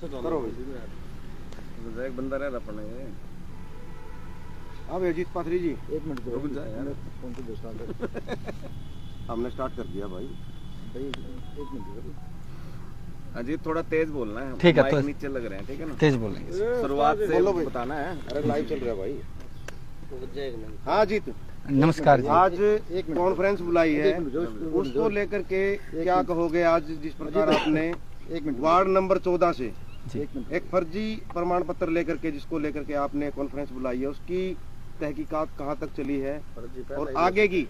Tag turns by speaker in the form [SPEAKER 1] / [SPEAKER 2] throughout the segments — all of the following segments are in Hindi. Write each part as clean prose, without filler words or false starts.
[SPEAKER 1] करो
[SPEAKER 2] एक बंदा रह अपने
[SPEAKER 1] अब अजीत पाथरी जी
[SPEAKER 3] एक मिनट
[SPEAKER 2] रुक जा यार।
[SPEAKER 3] फोन को दूसरा
[SPEAKER 1] हमने स्टार्ट कर दिया भाई।
[SPEAKER 3] एक मिनट
[SPEAKER 2] अजीत थोड़ा तेज बोलना है,
[SPEAKER 4] ठीक है,
[SPEAKER 2] माइक
[SPEAKER 4] तो
[SPEAKER 2] नीचे लग रहे हैं, ठीक है ना।
[SPEAKER 4] तेज बोलेंगे।
[SPEAKER 2] शुरुआत से
[SPEAKER 1] बोलो भाई।
[SPEAKER 2] बताना है।
[SPEAKER 1] अरे लाइव चल रहा है भाई। हाँ अजीत,
[SPEAKER 4] नमस्कार जी।
[SPEAKER 1] आज कॉन्फ्रेंस बुलाई है, उसको लेकर के क्या कहोगे? आज जिस प्रकार आपने वार्ड नंबर 14 से एक फर्जी प्रमाण पत्र लेकर के जिसको लेकर के आपने कॉन्फ्रेंस बुलाई है, उसकी तहकीकात कहाँ तक चली है और आगे की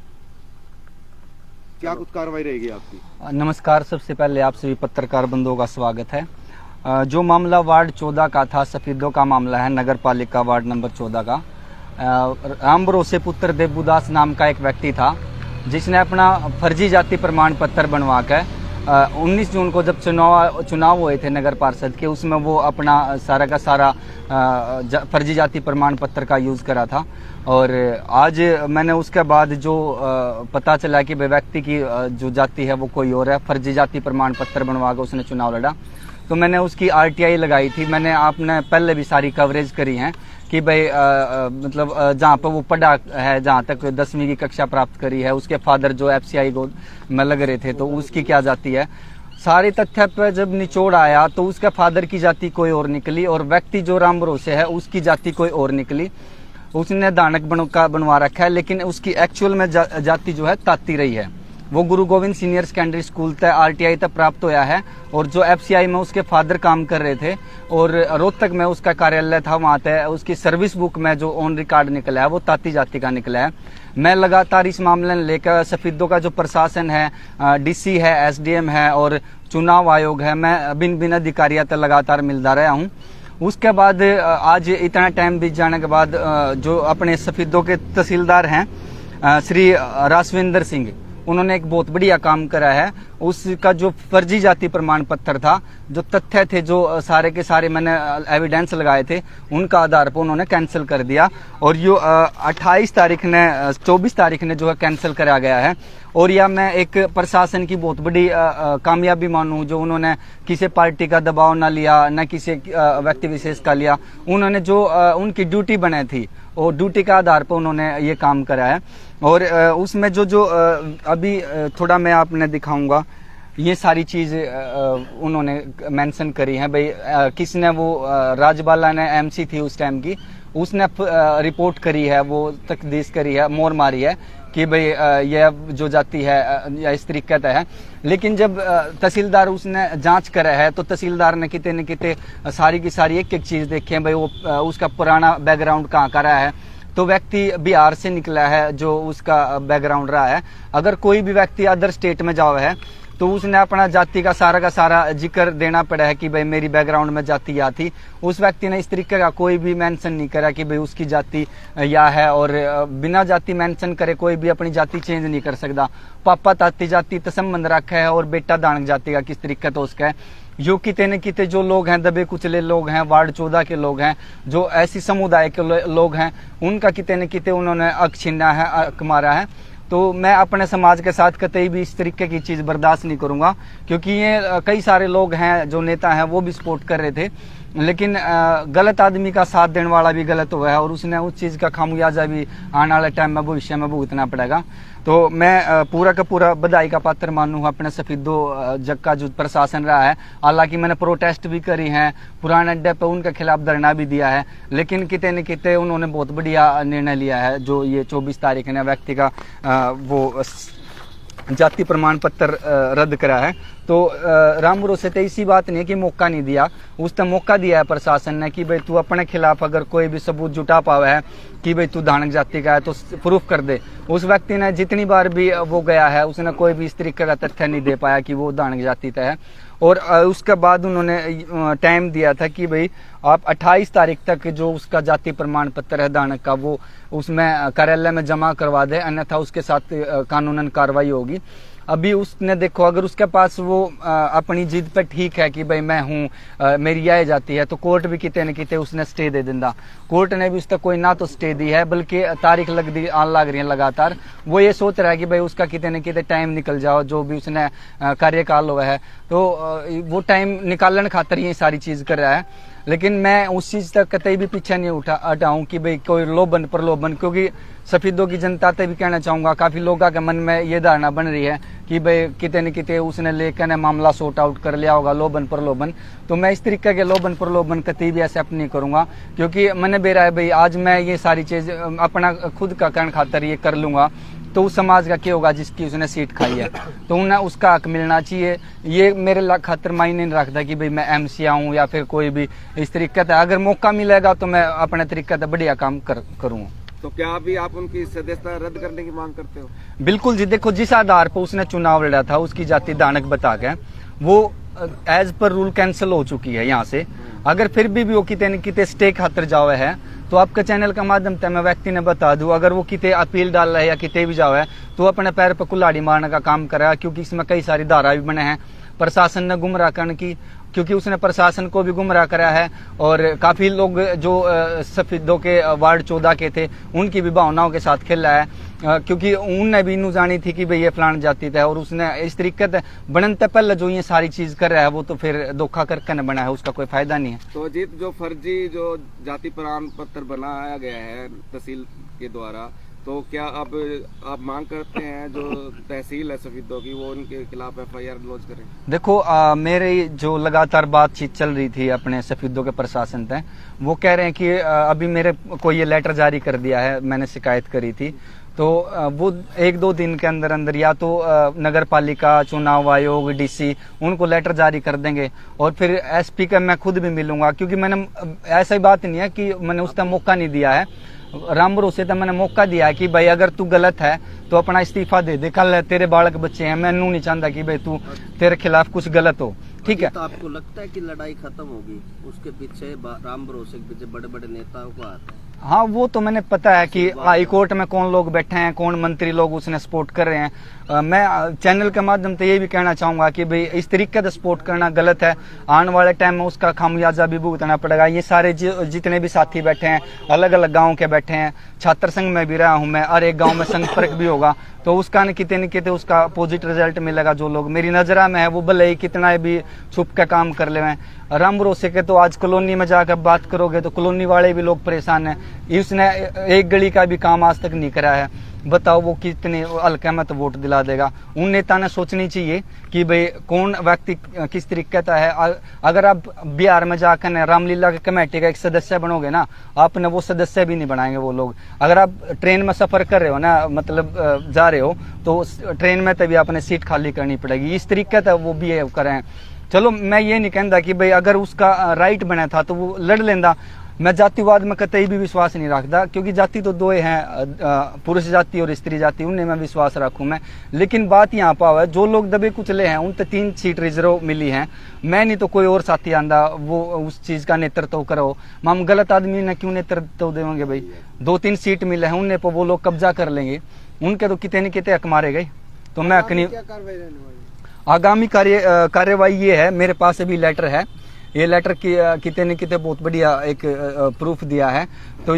[SPEAKER 1] क्या कुछ कार्रवाई रहेगी आपकी?
[SPEAKER 4] नमस्कार, सबसे पहले आप सभी पत्रकार बंधुओं का स्वागत है। जो मामला वार्ड 14 का था, सफेदों का मामला है, नगर पालिका वार्ड नंबर 14 का। राम भरोसे पुत्र देवदास नाम का एक व्यक्ति था जिसने अपना फर्जी जाति प्रमाण पत्र बनवा कर 19 जून को जब चुनाव हुए थे नगर पार्षद के, उसमें वो अपना सारा का सारा फर्जी जाति प्रमाण पत्र का यूज़ करा था। और आज मैंने उसके बाद जो पता चला कि व्यक्ति की जो जाति है वो कोई और है, फर्जी जाति प्रमाण पत्र बनवा कर उसने चुनाव लड़ा, तो मैंने उसकी RTI लगाई थी। मैंने आपने पहले भी सारी कवरेज करी है कि भाई मतलब जहाँ पर वो पढ़ा है, जहाँ तक 10वीं की कक्षा प्राप्त करी है, उसके फादर जो FCI गोद में लग रहे थे तो उसकी क्या जाति है। सारे तथ्य पर जब निचोड़ आया तो उसके फादर की जाति कोई और निकली और व्यक्ति जो राम भरोसे है उसकी जाति कोई और निकली। उसने दानक बनवा रखा है, लेकिन उसकी एक्चुअल में जाति जो है ताती रही है। वो गुरु गोविंद सीनियर सेकेंडरी स्कूल तक RTI तक प्राप्त होया है और जो FCI में उसके फादर काम कर रहे थे और रोहतक में उसका कार्यालय था, वहाँ तक उसकी सर्विस बुक में जो ऑन रिकॉर्ड निकला है वो ताती जाति का निकला है। मैं लगातार इस मामले लेकर सफेदों का जो प्रशासन है, DC है, SDM है और चुनाव आयोग है, मैं भिन्न अधिकारियों तक लगातार मिलता रहा हूँ। उसके बाद आज इतना टाइम बीत जाने के बाद जो अपने सफेदों के तहसीलदार हैं श्री रासविंदर सिंह, उन्होंने एक बहुत बढ़िया काम करा है। उसका जो फर्जी जाति प्रमाण पत्र था, जो तथ्य थे, जो सारे के सारे मैंने एविडेंस लगाए थे, उनका आधार पर उन्होंने कैंसिल कर दिया और ये 24 तारीख ने जो है कैंसिल करा गया है। और यह मैं एक प्रशासन की बहुत बड़ी कामयाबी मानूं, जो उन्होंने किसी पार्टी का दबाव ना लिया, न किसी व्यक्ति विशेष का लिया। उन्होंने जो उनकी ड्यूटी बने थी और ड्यूटी के आधार पर उन्होंने ये काम करा है। और उसमें जो अभी थोड़ा मैं आपने दिखाऊंगा, ये सारी चीज उन्होंने मेंशन करी है। भाई किसने वो राजबाला ने MC थी उस टाइम की, उसने रिपोर्ट करी है, वो तकदीस करी है, मोर मारी है कि भाई यह जो जाति है या इस तरीके का है। लेकिन जब तहसीलदार उसने जांच करा है तो तहसीलदार ने किते न किते सारी की सारी एक चीज देखी है, भाई वो उसका पुराना बैकग्राउंड कहाँ का रहा है। तो व्यक्ति बिहार से निकला है जो उसका बैकग्राउंड रहा है। अगर कोई भी व्यक्ति अदर स्टेट में जाओ है तो उसने अपना जाति का सारा जिक्र देना पड़ा है कि भाई मेरी बैकग्राउंड में जाति या थी। उस व्यक्ति ने इस तरीके का कोई भी मेंशन नहीं करा कि भाई उसकी जाति या है, और बिना जाति मेंशन करे कोई भी अपनी जाति चेंज नहीं कर सकता। पापा ताती जाति तो संबंध रखा है और बेटा दानक जाति का किस तरीके तो उसका है। यो किते न किते जो लोग हैं, दबे कुचले लोग हैं, वार्ड 14 के लोग हैं, जो ऐसी समुदाय के लोग हैं, उनका किते न किते उन्होंने हक छीना है, हक मारा है। तो मैं अपने समाज के साथ कतई भी इस तरीके की चीज़ बर्दाश्त नहीं करूंगा, क्योंकि ये कई सारे लोग हैं जो नेता हैं वो भी सपोर्ट कर रहे थे, लेकिन गलत आदमी का साथ देने वाला भी गलत हुआ है और उसने उस चीज़ का खामियाजा भी आने वाले टाइम में भविष्य में भुगतना पड़ेगा। तो मैं पूरा का पूरा बधाई का पात्र मानूँ अपने सफेदों जग का जो प्रशासन रहा है। हालांकि मैंने प्रोटेस्ट भी करी हैं, पुराने अड्डे पर उनके खिलाफ धरना भी दिया है, लेकिन किते न किते उन्होंने बहुत बढ़िया निर्णय लिया है। जो ये 24 तारीख ने व्यक्ति का वो जाति प्रमाण पत्र रद्द करा है। तो राम भरोसे तो इसी बात नहीं है कि मौका नहीं दिया, उसने मौका दिया है प्रशासन ने कि भाई तू अपने खिलाफ अगर कोई भी सबूत जुटा पावा है कि भाई तू दानक जाति का है तो प्रूफ कर दे। उस व्यक्ति ने जितनी बार भी वो गया है उसने कोई भी इस तरीके का तथ्य नहीं दे पाया कि वो दानक जाति का है। और उसके बाद उन्होंने टाइम दिया था कि भाई आप 28 तारीख तक जो उसका जाति प्रमाण पत्र है दानक का वो उसमें कार्यालय में जमा करवा दे, अन्यथा उसके साथ कानूनन कार्रवाई होगी। अभी उसने देखो, अगर उसके पास वो अपनी जिद पे ठीक है कि भाई मैं हूँ, मेरी आय जाती है, तो कोर्ट भी किते न किते उसने स्टे दे दिंदा। कोर्ट ने भी उसका कोई ना तो स्टे दी है, बल्कि तारीख लग रही है लगातार। वो ये सोच रहा है कि भाई उसका किते न किते टाइम निकल जाओ, जो भी उसने कार्यकाल हुआ है, तो वो टाइम निकालने खातर ये सारी चीज कर रहा है। लेकिन मैं उस चीज तक कतई भी पीछे नहीं हटाऊं कि भाई कोई लोभन प्रलोभन, क्योंकि सफेदों की जनता से भी कहना चाहूंगा, काफी लोगों के मन में ये धारणा बन रही है कि भाई किते न किते उसने लेकर ने मामला सॉर्ट आउट कर लिया होगा, लोभन प्रलोभन। तो मैं इस तरीके के लोभन प्रलोभन कतई भी एक्सेप्ट नहीं करूंगा, क्योंकि मैंने बेरा है भाई आज मैं ये सारी चीज अपना खुद का करण खातर ये कर लूंगा, तो उस समाज का क्या होगा जिसकी उसने सीट खाई है, तो उन्हें उसका हक मिलना चाहिए। ये मेरे खातर मायने नहीं रखता कि भाई मैं एमसी हूँ या फिर कोई भी इस तरीके से। अगर मौका मिलेगा तो मैं अपने तरीके से बढ़िया काम करूँगा।
[SPEAKER 2] तो क्या अभी आप उनकी सदस्यता रद्द करने की मांग करते हो?
[SPEAKER 4] बिल्कुल जी, देखो जिस आधार पर उसने चुनाव लड़ा था, उसकी जाति दानक बता के, वो एज पर रूल कैंसिल हो चुकी है यहाँ से। अगर फिर भी वो किते न किते स्टे खातर जावे है, तो आपके चैनल का माध्यम से मैं व्यक्ति ने बता दूं, अगर वो किते अपील डाल रहा है या किते भी जावे, तो अपने पैर पर कुल्हाड़ी मारने का काम कर रहा है, क्योंकि इसमें कई सारी धारा भी बने हैं। प्रशासन ने गुमराह करने की, क्योंकि उसने प्रशासन को भी गुमराह करा है, और काफी लोग जो सफेदों के वार्ड 14 के थे उनकी भी भावनाओं के साथ खेला है, क्योंकि उनने भी नू जानी थी कि भाई ये फलान जाति था, और उसने इस तरीके से बनते पहले जो ये सारी चीज कर रहा है, वो तो फिर धोखा करके न बना है, उसका कोई फायदा नहीं है।
[SPEAKER 2] तो अजीत, जो फर्जी जो जाति प्रमाण पत्र बनाया गया है तहसील के द्वारा, तो क्या अब आप मांग करते हैं जो तहसील है सफेदों की, वो उनके खिलाफ FIR लॉन्च करें?
[SPEAKER 4] देखो मेरे जो लगातार बातचीत चल रही थी अपने सफेदों के प्रशासन से, वो कह रहे हैं कि अभी मेरे को ये लेटर जारी कर दिया है, मैंने शिकायत करी थी, तो वो 1-2 दिन के अंदर अंदर या तो नगर पालिका, चुनाव आयोग, DC उनको लेटर जारी कर देंगे, और फिर SP का मैं खुद भी मिलूंगा, क्योंकि मैंने ऐसा बात नहीं है कि मैंने उसका मौका नहीं दिया है, राम भरोसे तो मैंने मौका दिया है कि भाई अगर तू गलत है तो अपना इस्तीफा दे दे, कल तेरे बालक बच्चे हैं, मैं नू नहीं चाहता कि भाई तू तेरे खिलाफ कुछ गलत हो, ठीक है।
[SPEAKER 5] तो आपको लगता है कि लड़ाई खत्म होगी? उसके पीछे राम भरोसे के पीछे बड़े बड़े नेताओं का हाथ है।
[SPEAKER 4] हाँ, वो तो मैंने पता है कि हाई कोर्ट में कौन लोग बैठे हैं, कौन मंत्री लोग उसने सपोर्ट कर रहे हैं। मैं चैनल के माध्यम से ये भी कहना चाहूंगा कि भाई इस तरीके से सपोर्ट करना गलत है, आने वाले टाइम में उसका खामियाजा भी भुगतना पड़ेगा। ये सारे जितने भी साथी बैठे हैं, अलग अलग गाँव के बैठे हैं, छात्र संघ में भी रहा हूँ मैं, और एक गाँव में संपर्क भी होगा, तो उसका न किते उसका अपोजिट रिजल्ट मिलेगा। जो लोग मेरी नजरा में है वो भले ही कितना भी छुप के काम कर ले, राम भरोसे के तो आज कॉलोनी में जाकर बात करोगे तो कॉलोनी वाले भी लोग परेशान हैं। इसने एक गली का भी काम आज तक नहीं करा है, बताओ वो कितने हल्के में तो वोट दिला देगा। उन नेता ने सोचनी चाहिए कि भाई कौन व्यक्ति किस तरीके का है। अगर आप बिहार में जाकर रामलीला की कमेटी का एक सदस्य बनोगे ना, आपने वो सदस्य भी नहीं बनाएंगे वो लोग। अगर आप ट्रेन में सफर कर रहे हो ना, मतलब जा रहे हो, तो ट्रेन में तभी आपने सीट खाली करनी पड़ेगी। इस तरीके से वो बिहेव करें। चलो मैं ये नहीं कहता कि भाई अगर उसका राइट बना था तो वो लड़ लेंदा। मैं जातिवाद में कतई भी विश्वास नहीं रखता, क्योंकि जाति तो दो हैं, पुरुष जाति और स्त्री जाति, उनमें मैं विश्वास रखूं मैं। लेकिन बात यहाँ पर है, जो लोग दबे कुचले हैं उन तो 3 सीट रिजर्व मिली हैं, मैं नहीं तो कोई और साथी आंदा वो उस चीज का नेतृत्व करो। हम गलत आदमी ने क्यों नेतृत्व देंगे भाई? 2-3 सीट मिले हैं, उनने पर वो लोग कब्जा कर लेंगे, उनके तो कितने न कितने हक मारे गए। तो मैं आगामी कार्यवाही ये है, मेरे पास अभी लेटर है, ये लेटर किते न किते बहुत बढ़िया एक प्रूफ दिया है, तो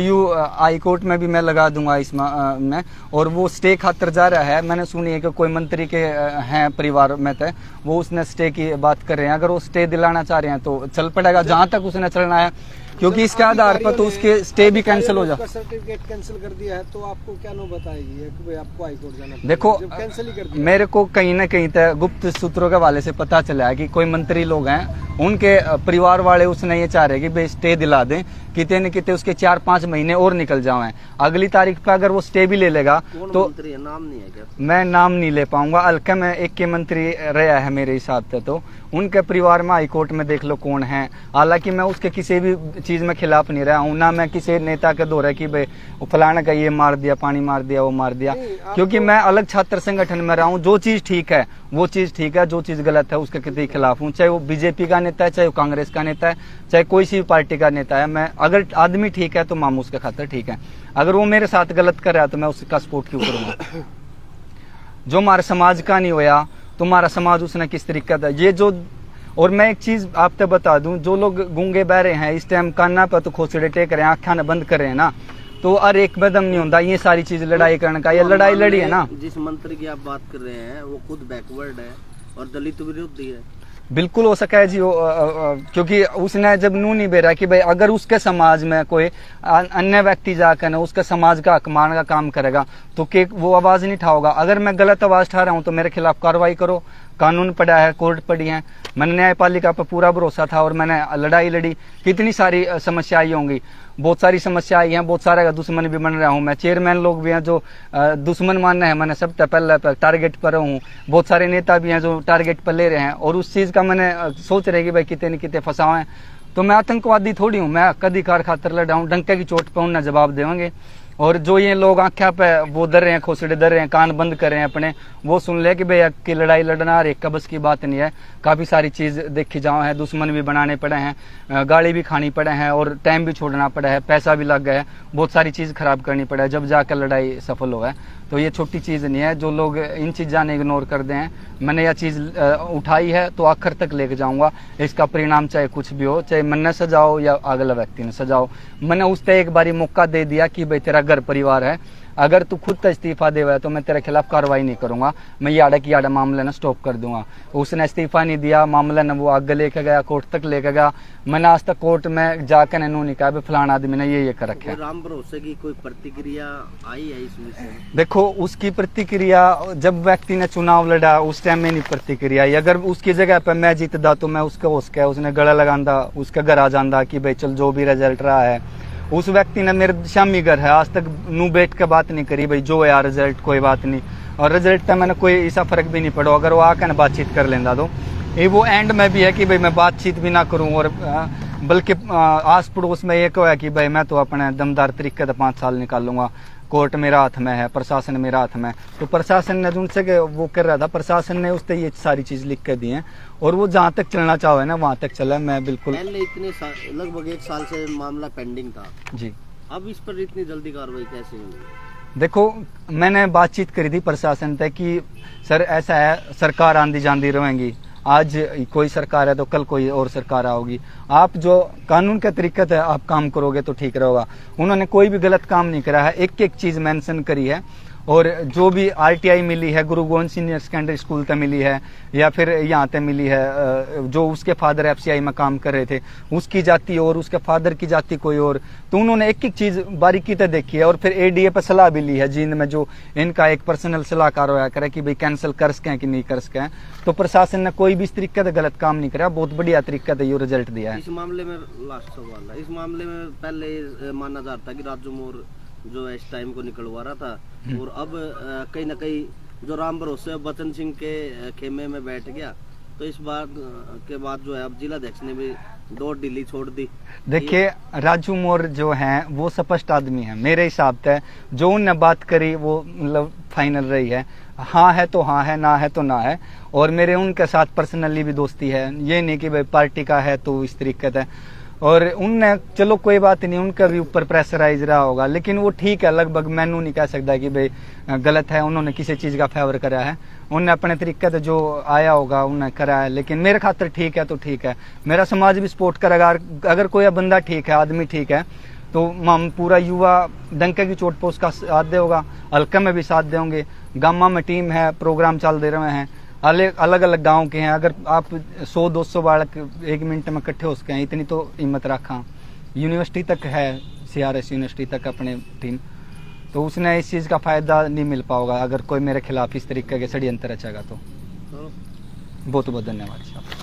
[SPEAKER 4] हाई कोर्ट में भी मैं लगा दूंगा इसमें। और वो स्टे खातर जा रहा है, मैंने सुनी है कि कोई मंत्री के हैं परिवार में थे, वो उसने स्टे की बात कर रहे हैं। अगर वो स्टे दिलाना चाह रहे हैं तो चल पड़ेगा जहां तक उसने चलना है, क्योंकि इसके आधार पर तो उसके स्टे भी कैंसिल हो जाए।
[SPEAKER 3] सर्टिफिकेट कैंसिल कर दिया है तो आपको क्या नो बताएगी कि भाई आपको हाई कोर्ट जाना?
[SPEAKER 4] देखो
[SPEAKER 3] कैंसिल ही कर दिया।
[SPEAKER 4] मेरे को कहीं ना कहीं तक गुप्त सूत्रों के हवाले से पता चला है कि कोई मंत्री लोग हैं, उनके परिवार वाले उसने ये चाह रहे कि भाई स्टे दिला दें, किते न किते उसके 4-5 महीने और निकल जाएं। अगली तारीख पर अगर वो स्टे भी ले लेगा तो
[SPEAKER 5] मंत्री है, नाम नहीं है क्या?
[SPEAKER 4] मैं नाम नहीं ले पाऊंगा। हल्के में एक के मंत्री रहा है मेरे हिसाब से, तो उनके परिवार में हाई कोर्ट में देख लो कौन है। हालांकि मैं उसके किसी भी चीज में खिलाफ नहीं रहा हूं, ना मैं किसी नेता के दौरे की भाई फलाना का ये मार दिया, पानी मार दिया, वो मार दिया, क्योंकि मैं अलग छात्र संगठन में रहा हूं। जो चीज ठीक है वो चीज ठीक है, जो चीज गलत है उसके किसी खिलाफ हूँ, चाहे वो बीजेपी का नेता है, चाहे वो कांग्रेस का नेता है, चाहे कोई सी भी पार्टी का नेता है। मैं अगर आदमी ठीक है तो मामूस के खातिर ठीक है, अगर वो मेरे साथ गलत कर रहा है तो मैं उसका सपोर्ट क्यों करूंगा। जो हमारे समाज का नहीं होया तो हमारा समाज उसने किस तरीके का ये जो। और मैं एक चीज आपको बता दूं, जो लोग गूंगे बहरे हैं इस टाइम काना पे तो खोसड़े टेक रहे हैं, आँखा न बंद कर रहे हैं ना, तो हर एक कदम नहीं होता ये सारी चीज लड़ाई करने का। ये लड़ाई लड़ी है ना,
[SPEAKER 5] जिस मंत्री की आप बात कर रहे हैं वो खुद बैकवर्ड है और दलित विरोधी है।
[SPEAKER 4] बिल्कुल हो सका है जी क्योंकि उसने जब नू नहीं बेरा कि भाई अगर उसके समाज में कोई अन्य व्यक्ति जाकर ना उसका समाज का हक मारने का काम करेगा तो के वो आवाज नहीं उठाओगा। अगर मैं गलत आवाज उठा रहा हूँ तो मेरे खिलाफ कार्रवाई करो, कानून पड़ा है, कोर्ट पड़ी है। मैंने न्यायपालिका पर पूरा भरोसा था और मैंने लड़ाई लड़ी। कितनी सारी समस्याएं होंगी, बहुत सारी समस्याएं हैं, बहुत सारे दुश्मन भी बन रहा हूँ मैं। चेयरमैन लोग भी हैं जो दुश्मन मानना है, मैंने सब पहले टारगेट पर हूँ। बहुत सारे नेता भी हैं जो टारगेट पर ले रहे हैं और उस चीज का मैंने सोच रहे कि भाई कितने न कितने फंसावे। तो मैं आतंकवादी थोड़ी हूँ, मैं कदी कार खातर लड़ा हूँ, डंके की चोट पर उन्हें जवाब देंगे। और जो ये लोग आंखा पे वो डर रहे हैं, खोसड़े डर रहे हैं, कान बंद कर रहे हैं अपने, वो सुन ले कि भाई की लड़ाई लड़ना और एक का बस की बात नहीं है। काफी सारी चीज देखी जाओ है, दुश्मन भी बनाने पड़े हैं, गाड़ी भी खानी पड़े हैं और टाइम भी छोड़ना पड़ा है, पैसा भी लग गया है, बहुत सारी चीज खराब करनी पड़ा है जब जाकर लड़ाई सफल हो है। तो ये छोटी चीज नहीं है, जो लोग इन चीज़ा ने इग्नोर कर दे हैं। मैंने यह चीज उठाई है तो आखिर तक लेके जाऊंगा। इसका परिणाम चाहे कुछ भी हो, चाहे मैंने सजाओ या अगला व्यक्ति ने सजाओ। मैंने उससे एक बारी मौका दे दिया कि भाई तेरा घर परिवार है, अगर तू खुद का इस्तीफा देवा तो मैं तेरे खिलाफ कार्रवाई नहीं करूंगा, मैं याडा की याडा मामले ना स्टॉप कर दूंगा। उसने इस्तीफा नहीं दिया, मामला न वो आगे लेके गया, कोर्ट तक लेके गया। मैंने आज तक कोर्ट में जाकर नू नहीं कहा फलाना आदमी ने ये कर रखा है।
[SPEAKER 5] राम भरोसे की कोई प्रतिक्रिया आई है इस विषय में?
[SPEAKER 4] देखो उसकी प्रतिक्रिया जब व्यक्ति ने चुनाव लड़ा उस टाइम में नहीं प्रतिक्रिया आई। अगर उसकी जगह पर मैं जीतदा तो मैं उसने गला लगांदा, उसका घर आ जांदा कि भाई चल जो भी रिजल्ट रहा है। उस व्यक्ति ने मेरे शामी घर है, आज तक नू बैठ के बात नहीं करी भाई जो है यार रिजल्ट कोई बात नहीं। और रिजल्ट पे मैंने कोई ऐसा फर्क भी नहीं पड़ा, अगर वो आकर बातचीत कर लेंदा तो ये वो एंड में भी है कि भाई मैं बातचीत भी ना करूं। और बल्कि आस पड़ोस में एक है कि भाई मैं तो अपने दमदार तरीके से 5 साल निकालूंगा। कोर्ट मेरा हाथ में है, प्रशासन मेरा हाथ में। तो प्रशासन ने जिनसे वो कर रहा था, प्रशासन ने उससे ये सारी चीज लिख कर दी है और वो जहाँ तक चलना चाहो है ना वहां तक चला। मैं बिल्कुल
[SPEAKER 5] पहले इतने लगभग 1 साल से मामला पेंडिंग था
[SPEAKER 4] जी,
[SPEAKER 5] अब इस पर इतनी जल्दी कार्रवाई कैसे होगी?
[SPEAKER 4] देखो मैंने बातचीत करी थी प्रशासन से कि सर ऐसा है, सरकार आंधी जांदी रहेंगी, आज कोई सरकार है तो कल कोई और सरकार आओगी, आप जो कानून के तरीके से आप काम करोगे तो ठीक रहेगा। उन्होंने कोई भी गलत काम नहीं करा है, एक एक चीज मेंशन करी है। और जो भी आरटीआई मिली है गुरु गोविंद सीनियर सेकेंडरी स्कूल तक मिली है या फिर यहाँ तक मिली है, जो उसके फादर एफसीआई में काम कर रहे थे उसकी जाति और उसके फादर की जाति कोई और, तो उन्होंने एक एक चीज बारीकी से देखी है। और फिर एडीए पर सलाह भी ली है जींद में, जो इनका एक पर्सनल सलाहकार होया करे कि भाई कैंसिल कर सकें कि नहीं कर सकें। तो प्रशासन ने कोई भी इस तरीके से गलत काम नहीं करा, बहुत बढ़िया तरीके से ये रिजल्ट दिया है।
[SPEAKER 5] इस मामले में लास्ट सवाल है, इस मामले में पहले माना जाता है कि राजू मोर जो इस टाइम को निकलवा रहा था और अब कहीं ना कहीं जो राम भरोसे बचन सिंह के खेमे में बैठ गया, तो इस बात के बाद जो है अब जिलाध्यक्ष ने भी दौड़ ढीली छोड़ दी।
[SPEAKER 4] देखिए राजू मोर जो हैं वो स्पष्ट आदमी है मेरे हिसाब से, जो उनने बात करी वो मतलब फाइनल रही है। हाँ है तो हाँ है, ना है तो ना है। और मेरे उनके साथ पर्सनली भी दोस्ती है, ये नहीं कि भाई पार्टी का है तो इस तरीके से। और उनने चलो कोई बात नहीं, उनका भी ऊपर प्रेशराइज रहा होगा, लेकिन वो ठीक है लगभग। मैनू नहीं कह सकता कि भाई गलत है, उन्होंने किसी चीज का फेवर करा है, उन्होंने अपने तरीके से जो आया होगा उन्होंने करा है। लेकिन मेरे खातर ठीक है तो ठीक है, मेरा समाज भी सपोर्ट करेगा। अगर कोई बंदा ठीक है, आदमी ठीक है, तो हम पूरा युवा डंके की चोट पर उसका साथ दे होगा, हल्के में भी साथ देंगे। गामा में टीम है, प्रोग्राम चल दे रहे हैं, अलग अलग गांव के हैं। अगर आप 100-200 बालक 1 मिनट में इकट्ठे हो सके हैं, इतनी तो हिम्मत रखा। यूनिवर्सिटी तक है, CRS यूनिवर्सिटी तक अपने टीम, तो उसने इस चीज़ का फायदा नहीं मिल पाओगा अगर कोई मेरे खिलाफ इस तरीके के षड्यंत्र रचेगा। तो बहुत बहुत धन्यवाद साहब।